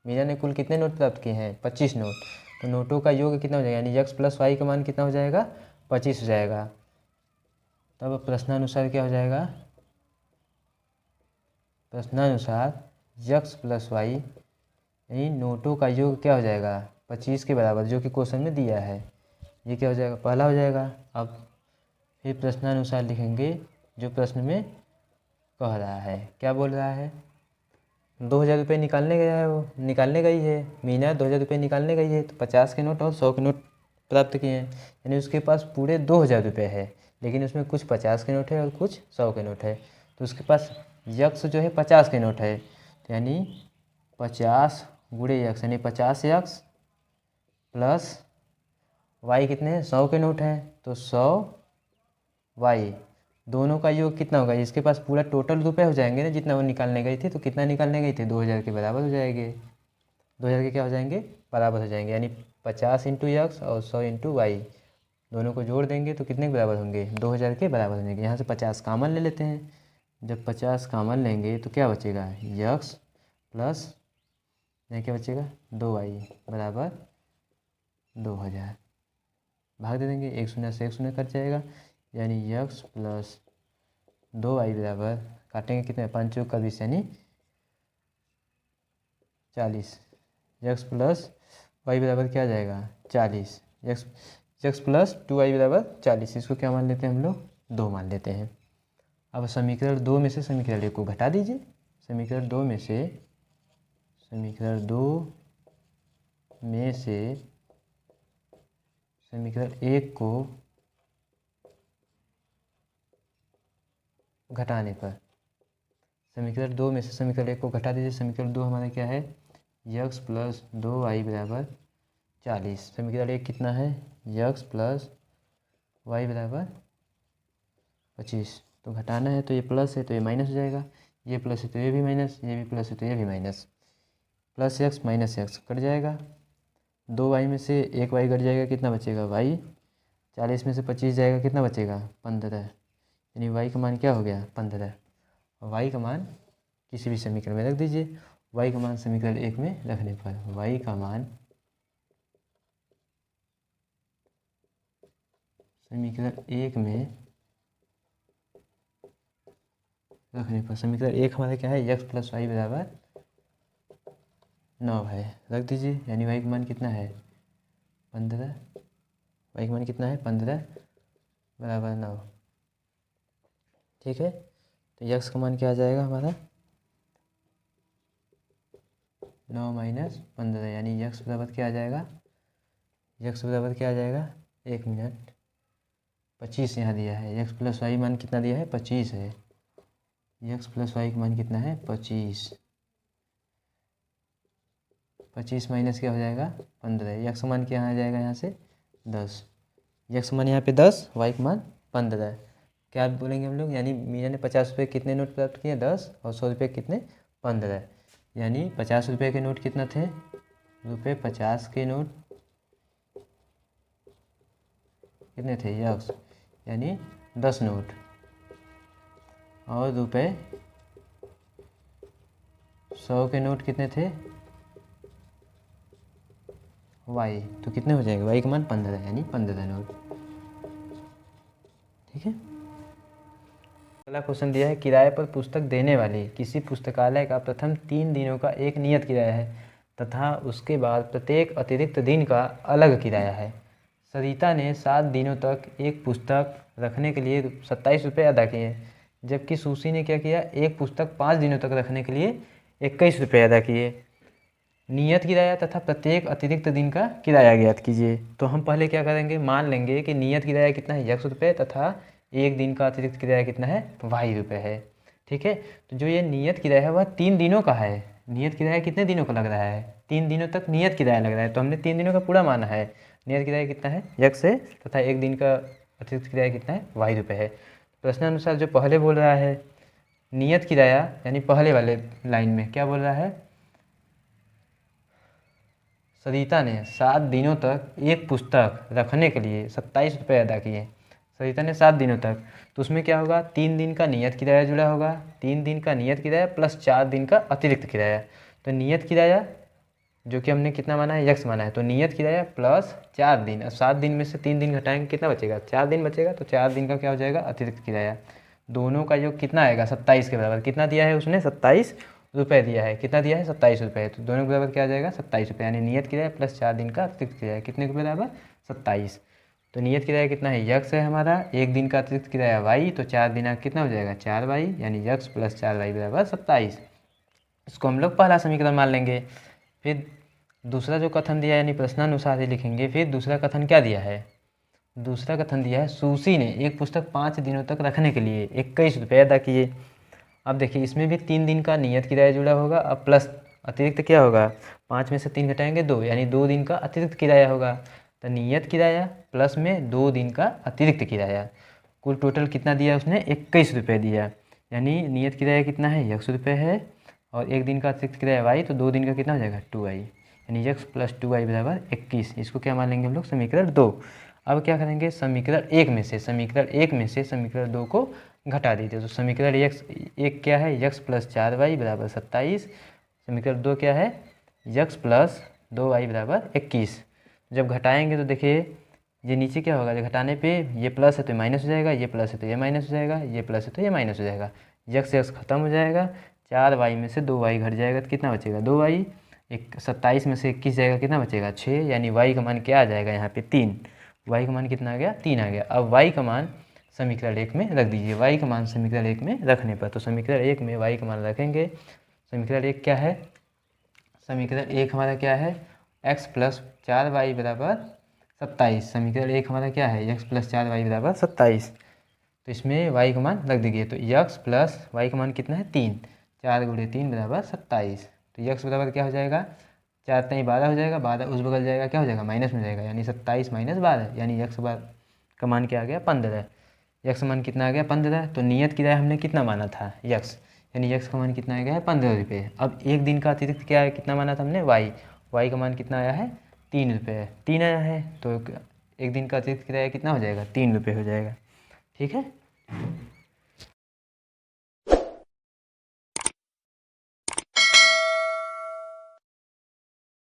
मीना ने कुल कितने नोट प्राप्त किए हैं 25 नोट। तो नोटों का योग कितना हो जाएगा, यानी x प्लस वाई का मान कितना हो जाएगा 25 हो जाएगा। तब प्रश्नानुसार क्या हो जाएगा, प्रश्नानुसार x प्लस वाई यानी नोटों का योग क्या हो जाएगा 25 के बराबर, जो कि क्वेश्चन में दिया है। ये क्या हो जाएगा, पहला हो जाएगा। अब फिर प्रश्नानुसार लिखेंगे जो प्रश्न में कह रहा है, क्या बोल रहा है, 2000 रुपये निकालने गया है, वो निकालने गई है मीना 2000 रुपये निकालने गई है। तो 50 के नोट और 100 के नोट प्राप्त किए हैं, यानी उसके पास पूरे 2000 रुपये है, लेकिन उसमें कुछ 50 के नोट है और कुछ 100 के नोट है। तो उसके पास यक्स जो है 50 के नोट है, तो यानी 50 गुणे यक्स यानी 50 यक्स प्लस वाई कितने हैं 100 के नोट हैं, तो 100 वाई दोनों का योग कितना होगा, इसके पास पूरा टोटल रुपये हो जाएंगे ना जितना वो निकालने गई थी। तो कितना निकालने गई थी 2000 के बराबर हो जाएंगे, 2000 के क्या हो जाएंगे बराबर हो जाएंगे, यानी 50 इंटू यक्स और 100 इंटू वाई दोनों को जोड़ देंगे तो कितने के बराबर होंगे 2000 के बराबर हो जाएंगे। यहाँ से 50 कामन ले लेते हैं, जब 50 कामन लेंगे तो क्या बचेगा यक्स प्लस यहाँ क्या बचेगा 2y बराबर 2000, भाग दे देंगे, एक शून्य से एक शून्य कट जाएगा, यानी यक्स प्लस 2y बराबर काटेंगे कितने 5 चौक का 20 यानी 40। यक्स प्लस वाई बराबर क्या आ जाएगा 40, यक्स प्लस 2y बराबर 40। इसको क्या मान लेते हैं हम लोग 2 मान लेते हैं। अब समीकरण 2 में से समीकरण 1 को घटा दीजिए। समीकरण 2 में से समीकरण 1 को घटाने पर, समीकरण 2 में से समीकरण 1 को घटा दीजिए। समीकरण 2 हमारा क्या है यक्स प्लस 2y बराबर 40। समीकरण 1 कितना है यक्स प्लस वाई बराबर 25। तो घटाना है तो ये प्लस है तो ये माइनस हो जाएगा, ये प्लस है तो ये भी माइनस, ये भी प्लस है तो ये भी minus, plus x minus x cut जाएगा। 2y में से 1y कट जाएगा, कितना बचेगा y। 40 में से 25 जाएगा, कितना बचेगा 15, यानी y का मान क्या हो गया 15। y का मान किसी भी समीकरण में रख दीजिए। y का मान समीकरण 1 में रखने पर y का मान समीकरण 1 में रखने पर समीकरण 1 हमारा क्या है x प्लस वाई बराबर 9 है, रख दीजिए, यानी y का मान कितना है 15, y का मान कितना है 15 बराबर 9। ठीक है, तो यक्स का मान क्या आ जाएगा हमारा 9 माइनस 15, यानी यक्स बराबर क्या आ जाएगा, यक्स बराबर क्या आ जाएगा 1 मिनट 25 यहाँ दिया है। यक्स प्लस वाई मान कितना दिया है 25 है, यक्स प्लस वाई का मान कितना है 25, 25 माइनस क्या हो जाएगा 15, यक्स मान क्या आ जाएगा यहाँ से 10, यक्स मान यहाँ पे 10, वाई का मान 15। क्या बोलेंगे हम लोग, यानी मीना ने 50 रुपये कितने नोट प्राप्त किए, 10, और 100 रुपये कितने, 15। यानी 50 रुपये के नोट कितना थे, ₹50 के नोट कितने थे, यक्स, यानी 10 नोट, और ₹100 के नोट कितने थे, वाई। तो कितने हो जाएंगे, वाई का मान 15, यानी 15 नोट। ठीक है। अगला क्वेश्चन दिया है, किराए पर पुस्तक देने वाली किसी पुस्तकालय का प्रथम 3 दिनों का एक नियत किराया है तथा उसके बाद प्रत्येक अतिरिक्त दिन का अलग किराया है। सरिता ने 7 दिनों तक एक पुस्तक रखने के लिए 27 रुपये अदा किए, जबकि सुशी ने क्या किया, एक पुस्तक 5 दिनों तक रखने के लिए 21 रुपये अदा किए। नियत किराया तथा प्रत्येक अतिरिक्त दिन का किराया ज्ञात कीजिए। तो हम पहले क्या करेंगे, मान लेंगे कि नियत किराया कितना है, ₹100 तथा एक दिन का अतिरिक्त किराया कितना है, ₹y है। ठीक है। तो जो ये नियत किराया है वह 3 दिनों का है। नियत किराया कितने दिनों का लग रहा है, 3 दिनों तक नियत किराया लग रहा है, तो हमने 3 दिनों का पूरा माना है। नियत किराया कितना है, यक्स है, तथा एक दिन का अतिरिक्त किराया कितना है, ₹y है। प्रश्नानुसार जो पहले बोल रहा है नियत किराया, यानी पहले वाले लाइन में क्या बोल रहा है, सरिता ने 7 दिनों तक एक पुस्तक रखने के लिए 27 रुपये अदा किए। सरिता ने 7 दिनों तक, तो उसमें क्या होगा, 3 दिन का नियत किराया जुड़ा होगा, 3 दिन का नियत किराया प्लस 4 दिन का अतिरिक्त किराया। तो नियत किराया जो कि हमने कितना माना है, यक्स माना है, तो नियत किराया प्लस 4 दिन, और 7 दिन में से 3 दिन घटाएंगे कितना बचेगा, 4 दिन बचेगा, तो 4 दिन का क्या हो जाएगा, अतिरिक्त किराया। दोनों का योग कितना आएगा, 27 के बराबर। कितना दिया है उसने, 27 रुपये दिया है। कितना दिया है, 27 रुपये। तो दोनों के बराबर क्या आ जाएगा, 27 रुपये, यानी नियत किराया प्लस 4 दिन का अतिरिक्त किराया कितने के बराबर, 27। तो नियत किराया कितना है, यक्स है हमारा, एक दिन का अतिरिक्त किराया वाई, तो 4 दिन कितना हो जाएगा, 4y, यानी यक्स प्लस 4y बराबर 27। इसको हम लोग पहला समीकरण मान लेंगे। फिर दूसरा जो कथन दिया है, यानी प्रश्नानुसार ही लिखेंगे। फिर दूसरा कथन क्या दिया है, दूसरा कथन दिया है, सुशी ने एक पुस्तक 5 दिनों तक रखने के लिए 21 रुपये अदा किए। अब देखिए इसमें भी 3 दिन का नियत किराया जुड़ा होगा, अब प्लस अतिरिक्त क्या होगा, 5 में से 3 घटाएंगे 2, यानी 2 दिन का अतिरिक्त किराया होगा। तो नियत किराया प्लस में 2 दिन का अतिरिक्त किराया, कुल टोटल कितना दिया उसने, 21 रुपये दिया। यानी नियत किराया कितना है, ₹100 है, और एक दिन का अतिरिक्त किराया वाई, तो 2 दिन का कितना हो जाएगा, 2y, यानी यक्स प्लस 2y बराबर 21। इसको क्या मान लेंगे हम लोग, समीकरण 2। अब क्या करेंगे, समीकरण 1 में से समीकरण 2 को घटा दीजिए। तो समीकरण एक क्या है, यक्स प्लस 4y बराबर 27। समीकरण 2 क्या है, यक्स प्लस 2y बराबर 21। जब घटाएंगे तो देखिए ये नीचे क्या होगा, जब घटाने पे ये प्लस है तो माइनस हो जाएगा, ये प्लस है तो ये माइनस हो जाएगा, ये प्लस है तो ये माइनस हो जाएगा, यक्स यक्स खत्म हो जाएगा, 4y में से 2y घट जाएगा तो कितना बचेगा, 2y। 27 में से 21 जाएगा, कितना बचेगा, 6, यानी y का मान क्या आ जाएगा यहाँ पे, 3। y का मान कितना आ गया, 3 आ गया। अब y का मान समीकरण 1 में रख दीजिए। y का मान समीकरण 1 में रखने पर, तो समीकरण 1 में y का मान रखेंगे। समीकरण 1 क्या है, समीकरण 1 हमारा क्या है, x प्लस 4y बराबर 27। समीकरण 1 हमारा क्या है, x प्लस 4y बराबर 27। तो इसमें y का मान रख दीजिए। तो x प्लस y का मान कितना है, 3, 4 गुणे 3 बराबर 27। तो x बराबर क्या हो जाएगा, 4 3 12 हो जाएगा, 12 उस बगल जाएगा, क्या हो जाएगा, माइनस में जाएगा, यानी 27 माइनस 12, यानी x का मान क्या आ गया, 15। यक्स मान कितना आ गया, 15। तो नियत किराया हमने कितना माना था, यक्स, यानी यक्स का मान कितना आ गया है, 15 रुपये। अब एक दिन का अतिरिक्त क्या है, कितना माना था हमने, वाई का मान कितना आया है, 3 रुपये, 3 आया है। तो एक दिन का अतिरिक्त किराया कितना हो जाएगा, 3 रुपये हो जाएगा। ठीक है।